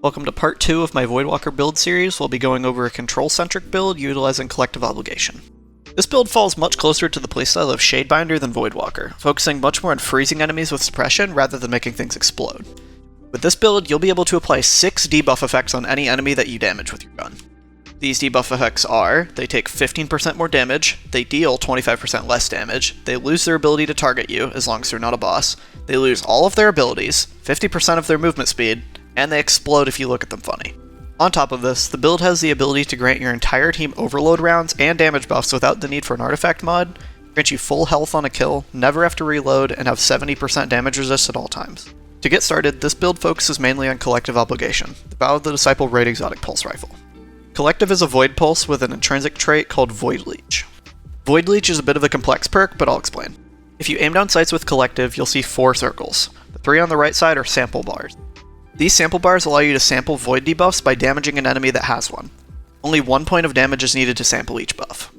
Welcome to part 2 of my Voidwalker build series. We'll be going over a control-centric build utilizing Collective Obligation. This build falls much closer to the playstyle of Shadebinder than Voidwalker, focusing much more on freezing enemies with suppression rather than making things explode. With this build, you'll be able to apply 6 debuff effects on any enemy that you damage with your gun. These debuff effects are, they take 15% more damage, they deal 25% less damage, they lose their ability to target you, as long as they're not a boss, they lose all of their abilities, 50% of their movement speed, and they explode if you look at them funny. On top of this, the build has the ability to grant your entire team overload rounds and damage buffs without the need for an artifact mod, grant you full health on a kill, never have to reload, and have 70% damage resist at all times. To get started, this build focuses mainly on Collective Obligation, the Bow of the Disciple Raid Exotic Pulse Rifle. Collective is a Void Pulse with an intrinsic trait called Void Leech. Void Leech is a bit of a complex perk, but I'll explain. If you aim down sights with Collective, you'll see 4 circles. The 3 on the right side are sample bars. These sample bars allow you to sample void debuffs by damaging an enemy that has one. Only 1 point of damage is needed to sample each buff.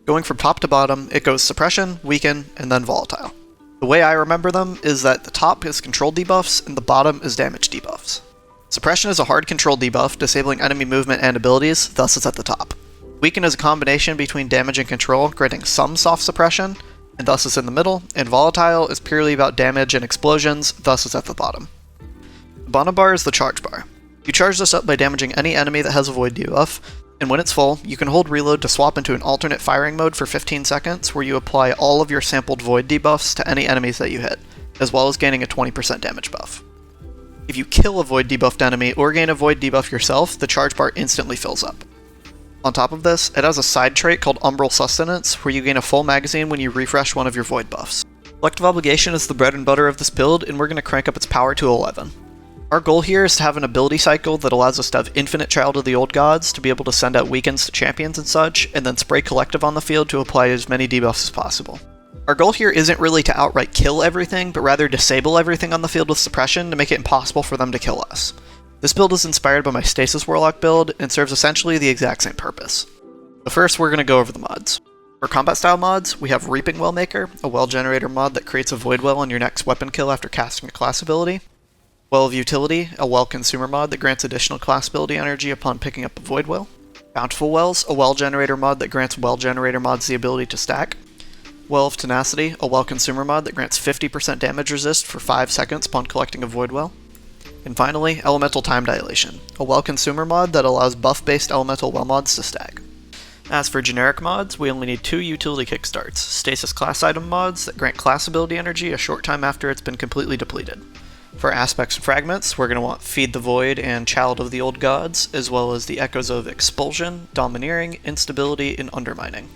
Going from top to bottom, it goes Suppression, Weaken, and then Volatile. The way I remember them is that the top is control debuffs and the bottom is damage debuffs. Suppression is a hard control debuff, disabling enemy movement and abilities, thus it's at the top. Weaken is a combination between damage and control, granting some soft suppression, and thus it's in the middle, and Volatile is purely about damage and explosions, thus it's at the bottom. The bottom bar is the charge bar. You charge this up by damaging any enemy that has a void debuff, and when it's full, you can hold reload to swap into an alternate firing mode for 15 seconds where you apply all of your sampled void debuffs to any enemies that you hit, as well as gaining a 20% damage buff. If you kill a void debuffed enemy or gain a void debuff yourself, the charge bar instantly fills up. On top of this, it has a side trait called Umbral Sustenance, where you gain a full magazine when you refresh one of your void buffs. Collective Obligation is the bread and butter of this build, and we're going to crank up its power to 11. Our goal here is to have an ability cycle that allows us to have infinite Child of the Old Gods, to be able to send out weakens to champions and such, and then spray Collective on the field to apply as many debuffs as possible. Our goal here isn't really to outright kill everything, but rather disable everything on the field with suppression to make it impossible for them to kill us. This build is inspired by my Stasis Warlock build, and serves essentially the exact same purpose. But first, we're going to go over the mods. For combat style mods, we have Reaping Well Maker, a well generator mod that creates a void well on your next weapon kill after casting a class ability. Well of Utility, a well consumer mod that grants additional class ability energy upon picking up a void well. Bountiful Wells, a well generator mod that grants well generator mods the ability to stack. Well of Tenacity, a well consumer mod that grants 50% damage resist for 5 seconds upon collecting a void well. And finally, Elemental Time Dilation, a well consumer mod that allows buff-based elemental well mods to stack. As for generic mods, we only need 2 utility kickstarts, Stasis class item mods that grant class ability energy a short time after it's been completely depleted. For aspects and fragments, we're going to want Feed the Void and Child of the Old Gods, as well as the echoes of Expulsion, Domineering, Instability, and Undermining.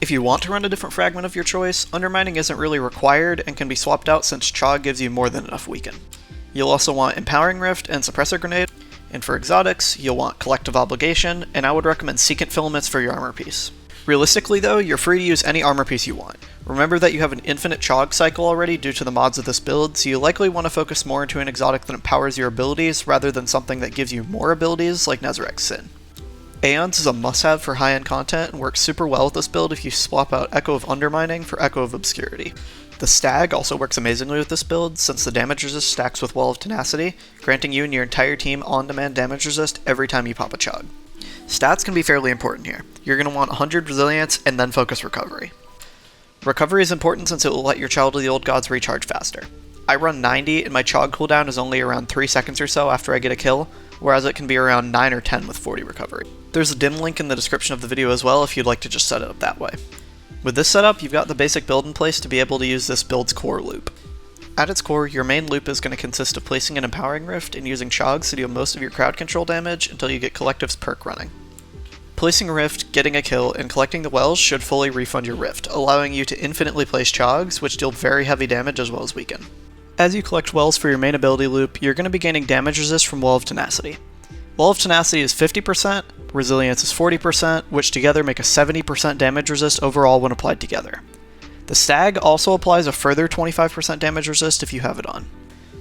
If you want to run a different fragment of your choice, Undermining isn't really required and can be swapped out since Chog gives you more than enough Weaken. You'll also want Empowering Rift and Suppressor Grenade, and for exotics, you'll want Collective Obligation, and I would recommend Secant Filaments for your armor piece. Realistically though, you're free to use any armor piece you want. Remember that you have an infinite Chog cycle already due to the mods of this build, so you likely want to focus more into an exotic that empowers your abilities rather than something that gives you more abilities like Nezarec Sin. Aeons is a must-have for high-end content and works super well with this build if you swap out Echo of Undermining for Echo of Obscurity. The Stag also works amazingly with this build since the damage resist stacks with Well of Tenacity, granting you and your entire team on-demand damage resist every time you pop a Chog. Stats can be fairly important here. You're going to want 100 Resilience and then focus Recovery. Recovery is important since it will let your Child of the Old Gods recharge faster. I run 90 and my Chog cooldown is only around 3 seconds or so after I get a kill, whereas it can be around 9 or 10 with 40 recovery. There's a dim link in the description of the video as well if you'd like to just set it up that way. With this setup, you've got the basic build in place to be able to use this build's core loop. At its core, your main loop is going to consist of placing an Empowering Rift and using Chogs to deal most of your crowd control damage until you get Collective's perk running. Placing a Rift, getting a kill, and collecting the wells should fully refund your Rift, allowing you to infinitely place Chogs, which deal very heavy damage as well as weaken. As you collect wells for your main ability loop, you're going to be gaining damage resist from Well of Tenacity. Well of Tenacity is 50%, Resilience is 40%, which together make a 70% damage resist overall when applied together. The Stag also applies a further 25% damage resist if you have it on.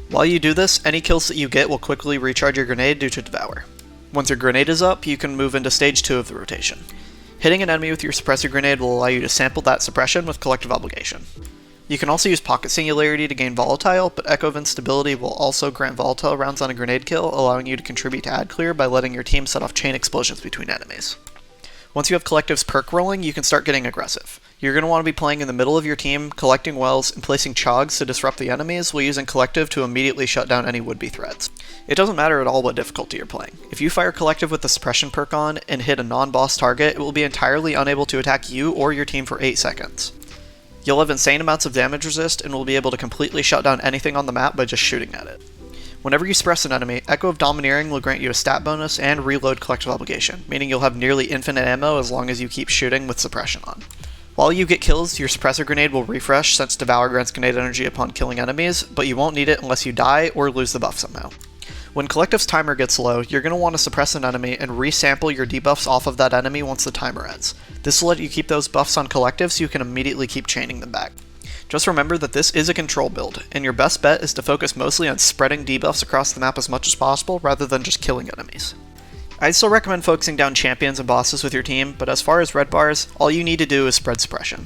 While you do this, any kills that you get will quickly recharge your grenade due to Devour. Once your grenade is up, you can move into stage 2 of the rotation. Hitting an enemy with your suppressor grenade will allow you to sample that suppression with Collective Obligation. You can also use Pocket Singularity to gain Volatile, but Echo of Instability will also grant Volatile rounds on a grenade kill, allowing you to contribute to ad clear by letting your team set off chain explosions between enemies. Once you have Collective's perk rolling, you can start getting aggressive. You're going to want to be playing in the middle of your team, collecting wells, and placing chogs to disrupt the enemies, while using Collective to immediately shut down any would-be threats. It doesn't matter at all what difficulty you're playing. If you fire Collective with the Suppression perk on and hit a non-boss target, it will be entirely unable to attack you or your team for 8 seconds. You'll have insane amounts of damage resist and will be able to completely shut down anything on the map by just shooting at it. Whenever you suppress an enemy, Echo of Domineering will grant you a stat bonus and reload Collective Obligation, meaning you'll have nearly infinite ammo as long as you keep shooting with Suppression on. While you get kills, your Suppressor Grenade will refresh since Devour grants grenade energy upon killing enemies, but you won't need it unless you die or lose the buff somehow. When Collective's timer gets low, you're going to want to suppress an enemy and resample your debuffs off of that enemy once the timer ends. This will let you keep those buffs on Collective so you can immediately keep chaining them back. Just remember that this is a control build, and your best bet is to focus mostly on spreading debuffs across the map as much as possible rather than just killing enemies. I'd still recommend focusing down champions and bosses with your team, but as far as red bars, all you need to do is spread suppression.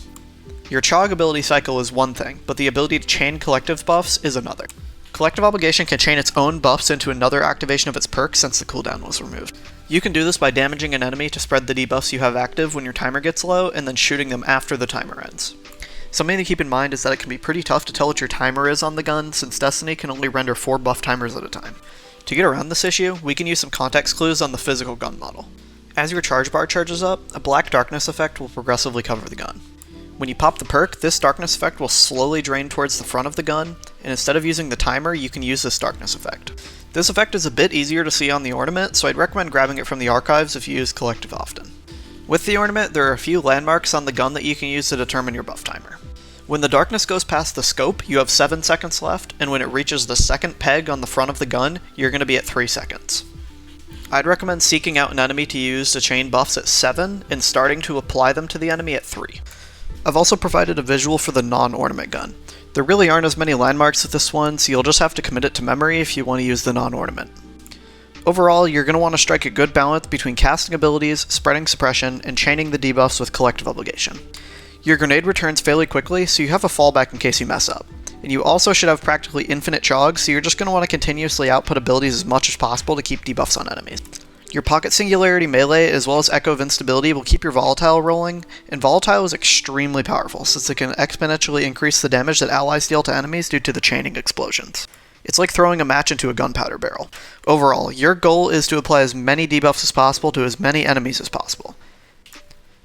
Your Chog ability cycle is one thing, but the ability to chain Collective buffs is another. Collective Obligation can chain its own buffs into another activation of its perk since the cooldown was removed. You can do this by damaging an enemy to spread the debuffs you have active when your timer gets low, and then shooting them after the timer ends. Something to keep in mind is that it can be pretty tough to tell what your timer is on the gun, since Destiny can only render 4 buff timers at a time. To get around this issue, we can use some context clues on the physical gun model. As your charge bar charges up, a black darkness effect will progressively cover the gun. When you pop the perk, this darkness effect will slowly drain towards the front of the gun, and instead of using the timer, you can use this darkness effect. This effect is a bit easier to see on the ornament, so I'd recommend grabbing it from the archives if you use Collective often. With the ornament, there are a few landmarks on the gun that you can use to determine your buff timer. When the darkness goes past the scope, you have 7 seconds left, and when it reaches the second peg on the front of the gun, you're going to be at 3 seconds. I'd recommend seeking out an enemy to use to chain buffs at 7, and starting to apply them to the enemy at 3. I've also provided a visual for the non-ornament gun. There really aren't as many landmarks with this one, so you'll just have to commit it to memory if you want to use the non-ornament. Overall, you're going to want to strike a good balance between casting abilities, spreading suppression, and chaining the debuffs with Collective Obligation. Your grenade returns fairly quickly, so you have a fallback in case you mess up. And you also should have practically infinite chogs, so you're just going to want to continuously output abilities as much as possible to keep debuffs on enemies. Your Pocket Singularity melee as well as Echo of Instability will keep your Volatile rolling, and Volatile is extremely powerful since it can exponentially increase the damage that allies deal to enemies due to the chaining explosions. It's like throwing a match into a gunpowder barrel. Overall, your goal is to apply as many debuffs as possible to as many enemies as possible.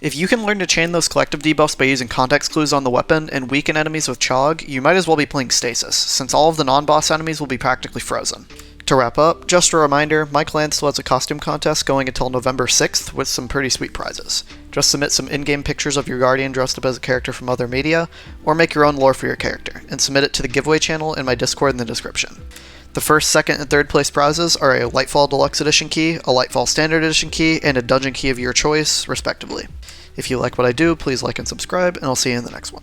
If you can learn to chain those collective debuffs by using context clues on the weapon and weaken enemies with Chog, you might as well be playing Stasis, since all of the non-boss enemies will be practically frozen. To wrap up, just a reminder, my clan still has a costume contest going until November 6th with some pretty sweet prizes. Just submit some in-game pictures of your Guardian dressed up as a character from other media, or make your own lore for your character, and submit it to the giveaway channel in my Discord in the description. The first, second, and third place prizes are a Lightfall Deluxe Edition key, a Lightfall Standard Edition key, and a dungeon key of your choice, respectively. If you like what I do, please like and subscribe, and I'll see you in the next one.